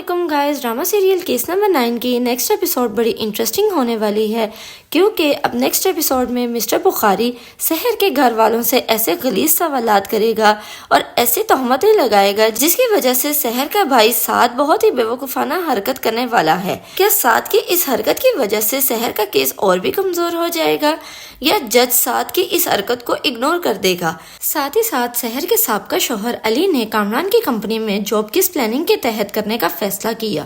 अस्सलामुअलैकुम guys, drama serial case number 9 की next episode बड़ी इंटरेस्टिंग होने वाली है क्योंकि अब नेक्स्ट एपिसोड में मिस्टर बुखारी सहर के घर वालों से ऐसे गलीज सवालात करेगा और ऐसी तहमतें लगाएगा जिसकी वजह से सहर का भाई साद बहुत ही बेवकूफ़ाना हरकत करने वाला है। क्या साद की इस हरकत की वजह से सहर का केस और भी कमजोर हो जाएगा या जज साद की इस हरकत को इग्नोर कर देगा? साथ ही साथ सहर के साबका शोहर अली ने कामरान की कंपनी में जॉब किस प्लानिंग के तहत करने का फैसला किया,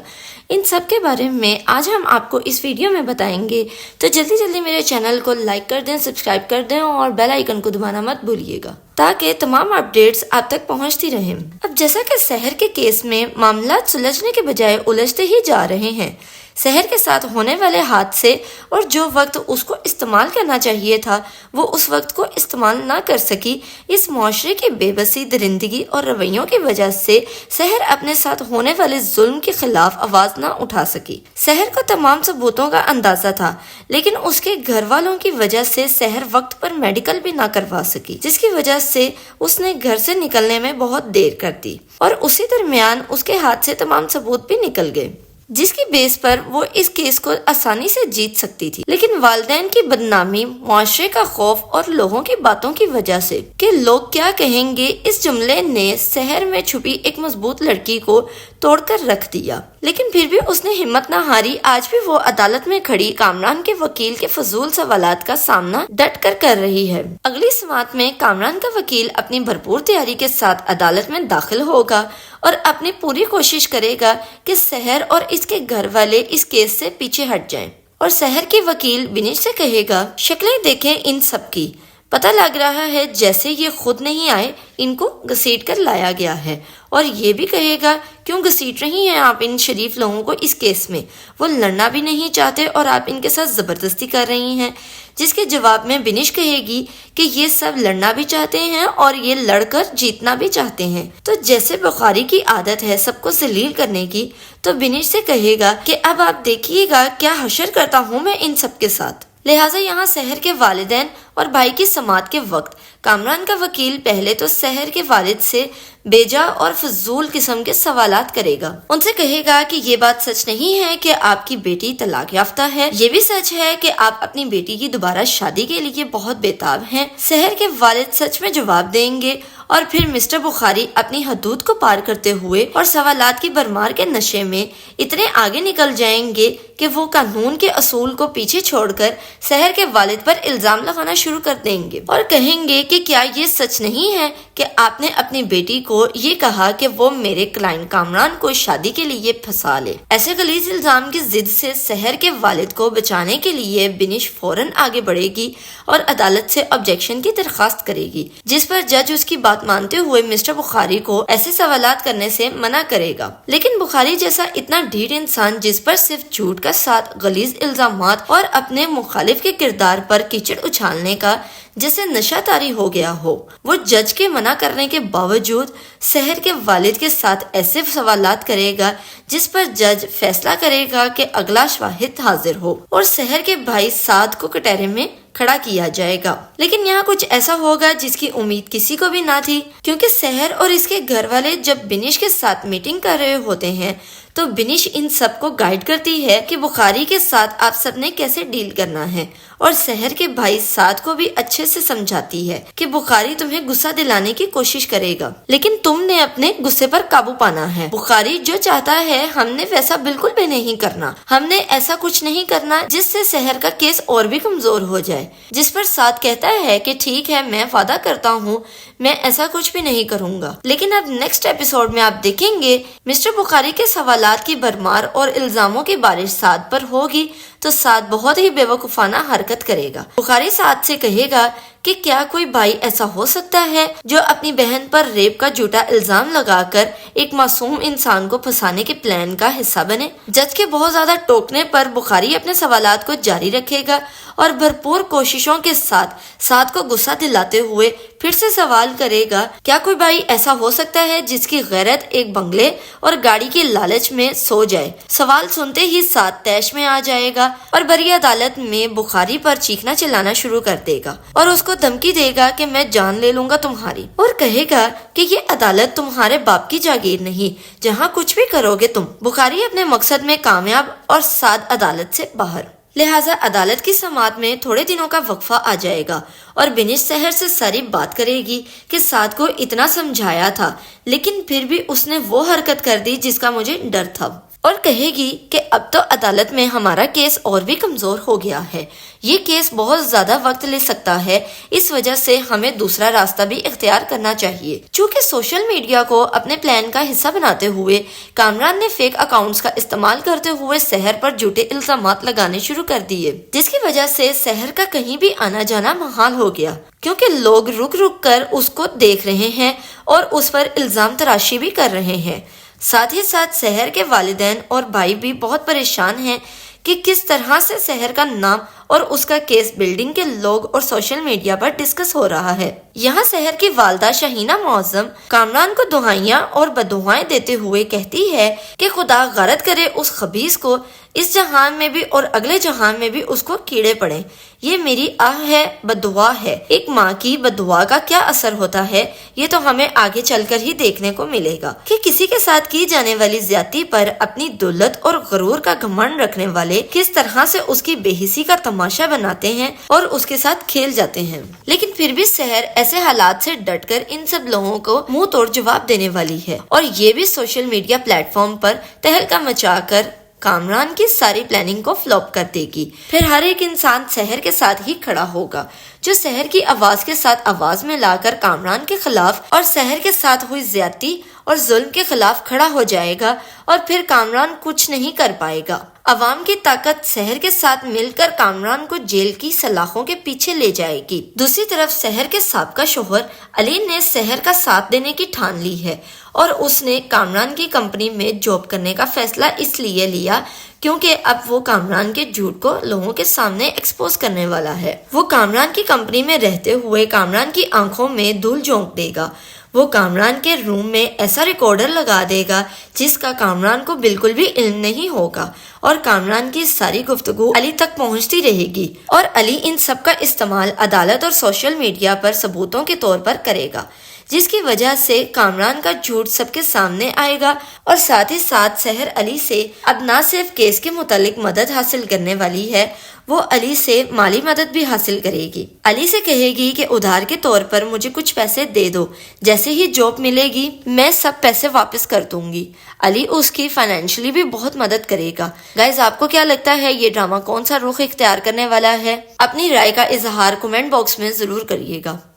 इन सब के बारे में आज हम आपको इस वीडियो में बताएंगे। तो जल्दी मेरे चैनल को लाइक कर दें, सब्सक्राइब कर दें और बेल आइकन को दबाना मत भूलिएगा ताकि तमाम अपडेट्स आप तक पहुंचती रहें। अब जैसा कि सहर के केस में मामला सुलझने के बजाय उलझते ही जा रहे हैं, सहर के साथ होने वाले हादसे और जो वक्त उसको इस्तेमाल करना चाहिए था वो उस वक्त को इस्तेमाल ना कर सकी, इस मुआशरे की बेबसी, दरिंदगी और रवैयों की वजह से सहर अपने साथ होने वाले जुल्म के खिलाफ आवाज ना उठा सकी। सहर को तमाम सबूतों का अंदाजा था लेकिन उसके घर वालों की वजह से सहर वक्त पर मेडिकल भी ना करवा सकी, जिसकी वजह से उसने घर से निकलने में बहुत देर कर दी और उसी दरमियान उसके हाथ से तमाम सबूत भी निकल गए जिसकी बेस पर वो इस केस को आसानी से जीत सकती थी। लेकिन वालिदैन की बदनामी, मुआशरे का खौफ और लोगों की बातों की वजह से कि लोग क्या कहेंगे, इस जुमले ने सहर में छुपी एक मजबूत लड़की को तोड़कर रख दिया। लेकिन फिर भी उसने हिम्मत न हारी। आज भी वो अदालत में खड़ी कामरान के वकील के फजूल सवालात का सामना डट कर रही है। अगली समात में कामरान का वकील अपनी भरपूर तैयारी के साथ अदालत में दाखिल होगा और अपनी पूरी कोशिश करेगा कि सहर और इसके घर वाले इस केस से पीछे हट जाएं। और सहर के वकील बिनिश से कहेगा, शक्लें देखें इन सब की, पता लग रहा है जैसे ये खुद नहीं आए, इनको घसीट कर लाया गया है। और ये भी कहेगा, क्यों घसीट रही हैं आप इन शरीफ लोगों को इस केस में? वो लड़ना भी नहीं चाहते और आप इनके साथ जबरदस्ती कर रही हैं। जिसके जवाब में बिनिश कहेगी कि ये सब लड़ना भी चाहते हैं और ये लड़कर जीतना भी चाहते हैं। तो जैसे बुखारी की आदत है सबको जलील करने की, तो बिनिश से कहेगा कि अब आप देखिएगा क्या हशर करता हूँ मैं इन सब के साथ। लिहाजा यहाँ सहर के वालिदैन और भाई की समात के वक्त कामरान का वकील पहले तो सहर के वालिद से बेजा और फजूल किस्म के सवालात करेगा। उनसे कहेगा कि ये बात सच नहीं है कि आपकी बेटी तलाक याफ्ता है, ये भी सच है कि आप अपनी बेटी की दोबारा शादी के लिए बहुत बेताब हैं। सहर के वालिद सच में जवाब देंगे और फिर मिस्टर बुखारी अपनी हदूद को पार करते हुए और सवालात की भरमार के नशे में इतने आगे निकल जाएंगे कि वो कानून के असूल को पीछे छोड़कर सहर के वालिद पर इल्जाम लगाना शुरू कर देंगे और कहेंगे कि क्या ये सच नहीं है कि आपने अपनी बेटी को ये कहा कि वो मेरे क्लाइंट कामरान को शादी के लिए फंसा ले। ऐसे गलीज इल्जाम की जिद से सहर के वालिद को बचाने के लिए बिनिश फौरन आगे बढ़ेगी और अदालत से ऑब्जेक्शन की दरखास्त करेगी, जिस पर जज उसकी बात मानते हुए मिस्टर बुखारी को ऐसे सवालात करने से मना करेगा। लेकिन बुखारी जैसा इतना ढीठ इंसान जिस पर सिर्फ झूठ का साथ गलीज इल्जामात और अपने मुखालिफ के किरदार पर कीचड़ उछालने का जैसे नशा तारी हो गया हो, वो जज के मना करने के बावजूद सहर के वालिद के साथ ऐसे सवालात करेगा जिस पर जज फैसला करेगा कि अगला शाहिद हाजिर हो और सहर के भाई साद को कटहरे में खड़ा किया जाएगा। लेकिन यहाँ कुछ ऐसा होगा जिसकी उम्मीद किसी को भी ना थी, क्योंकि सहर और इसके घर वाले जब बिनिश के साथ मीटिंग कर रहे होते हैं तो बिनिश इन सब को गाइड करती है कि बुखारी के साथ आप सबने कैसे डील करना है और सहर के भाई साद को भी अच्छे से समझाती है कि बुखारी तुम्हें गुस्सा दिलाने की कोशिश करेगा लेकिन तुमने अपने गुस्से पर काबू पाना है। बुखारी जो चाहता है हमने वैसा बिल्कुल भी नहीं करना, हमने ऐसा कुछ नहीं करना जिससे सहर का केस और भी कमजोर हो जाए। जिस पर साद कहता है कि ठीक है, मैं वादा करता हूँ मैं ऐसा कुछ भी नहीं करूँगा। लेकिन अब नेक्स्ट एपिसोड में आप देखेंगे मिस्टर बुखारी के सवालात की भरमार और इल्जामों की बारिश साद पर होगी तो साद बहुत ही बेवकूफाना हरकत करेगा। बुखारी साद से कहेगा कि क्या कोई भाई ऐसा हो सकता है जो अपनी बहन पर रेप का झूठा इल्जाम लगाकर एक मासूम इंसान को फंसाने के प्लान का हिस्सा बने। जज के बहुत ज्यादा टोकने पर बुखारी अपने सवालात को जारी रखेगा और भरपूर कोशिशों के साथ साद को गुस्सा दिलाते हुए फिर से सवाल करेगा, क्या कोई भाई ऐसा हो सकता है जिसकी गैरत एक बंगले और गाड़ी की लालच में सो जाए? सवाल सुनते ही साद तैश में आ जाएगा और बड़ी अदालत में बुखारी पर चीखना चिल्लाना शुरू कर देगा और उसको دھمکی دے گا کہ میں جان لے لوں گا تمہاری، اور کہے گا کہ یہ عدالت تمہارے باپ کی جاگیر نہیں جہاں کچھ بھی کرو گے تم۔ بخاری اپنے مقصد میں کامیاب اور سعد عدالت سے باہر، لہٰذا عدالت کی سماعت میں تھوڑے دنوں کا وقفہ آ جائے گا اور بنش سحر سے ساری بات کرے گی کہ سعد کو اتنا سمجھایا تھا لیکن پھر بھی اس نے وہ حرکت کر دی جس کا مجھے ڈر تھا، اور کہے گی کہ اب تو عدالت میں ہمارا کیس اور بھی کمزور ہو گیا ہے، یہ کیس بہت زیادہ وقت لے سکتا ہے، اس وجہ سے ہمیں دوسرا راستہ بھی اختیار کرنا چاہیے۔ چونکہ سوشل میڈیا کو اپنے پلان کا حصہ بناتے ہوئے کامران نے فیک اکاؤنٹس کا استعمال کرتے ہوئے سحر پر جھوٹے الزامات لگانے شروع کر دیے، جس کی وجہ سے سحر کا کہیں بھی آنا جانا محال ہو گیا، کیونکہ لوگ رک رک کر اس کو دیکھ رہے ہیں اور اس پر الزام تراشی بھی کر رہے ہیں۔ ساتھ ہی ساتھ سحر کے والدین اور بھائی بھی بہت پریشان ہیں کہ کس طرح سے سحر کا نام اور اس کا کیس بلڈنگ کے لوگ اور سوشل میڈیا پر ڈسکس ہو رہا ہے۔ یہاں سحر کی والدہ شہینہ معظم کامران کو دعائیاں اور بددعائیں دیتے ہوئے کہتی ہے کہ خدا غارت کرے اس خبیث کو، اس جہان میں بھی اور اگلے جہان میں بھی اس کو کیڑے پڑیں، یہ میری آہ ہے، بددعا ہے۔ ایک ماں کی بددعا کا کیا اثر ہوتا ہے یہ تو ہمیں آگے چل کر ہی دیکھنے کو ملے گا کہ کسی کے ساتھ کی جانے والی زیادتی پر اپنی دولت اور غرور کا گھمنڈ رکھنے والے کس طرح سے اس کی بے حسی کا تماشا بناتے ہیں اور اس کے ساتھ کھیل جاتے ہیں، لیکن پھر بھی سحر ایسے حالات سے ڈٹ کر ان سب لوگوں کو منہ توڑ جواب دینے والی ہے، اور یہ بھی سوشل میڈیا پلیٹ فارم پر تہلکہ مچا کر کامران کی ساری پلاننگ کو فلوپ کر دے گی۔ پھر ہر ایک انسان سحر کے ساتھ ہی کھڑا ہوگا، جو سحر کی آواز کے ساتھ آواز میں لا کر کامران کے خلاف اور سحر کے ساتھ ہوئی زیادتی اور ظلم کے خلاف کھڑا ہو جائے گا، اور پھر کامران کچھ نہیں کر پائے گا۔ عوام کی طاقت سحر کے ساتھ مل کر کامران کو جیل کی سلاخوں کے پیچھے لے جائے گی۔ دوسری طرف سحر کے سابقہ شوہر علی نے سحر کا ساتھ دینے کی ٹھان لی ہے، اور اس نے کامران کی کمپنی میں جاب کرنے کا فیصلہ اس لیے لیا کیونکہ اب وہ کامران کے جھوٹ کو لوگوں کے سامنے ایکسپوز کرنے والا ہے۔ وہ کامران کی کمپنی میں رہتے ہوئے کامران کی آنکھوں میں دھول جھونک دے گا، وہ کامران کے روم میں ایسا ریکارڈر لگا دے گا جس کا کامران کو بالکل بھی علم نہیں ہوگا، اور کامران کی ساری گفتگو علی تک پہنچتی رہے گی، اور علی ان سب کا استعمال عدالت اور سوشل میڈیا پر ثبوتوں کے طور پر کرے گا، جس کی وجہ سے کامران کا جھوٹ سب کے سامنے آئے گا، اور ساتھ ہی ساتھ سحر علی سے اب نہ صرف کیس کے متعلق مدد حاصل کرنے والی ہے، وہ علی سے مالی مدد بھی حاصل کرے گی۔ علی سے کہے گی کہ ادھار کے طور پر مجھے کچھ پیسے دے دو، جیسے ہی جاب ملے گی میں سب پیسے واپس کر دوں گی۔ علی اس کی فائنینشلی بھی بہت مدد کرے گا۔ گائز، آپ کو کیا لگتا ہے یہ ڈرامہ کون سا رخ اختیار کرنے والا ہے؟ اپنی رائے کا اظہار کمنٹ باکس میں ضرور کریے گا۔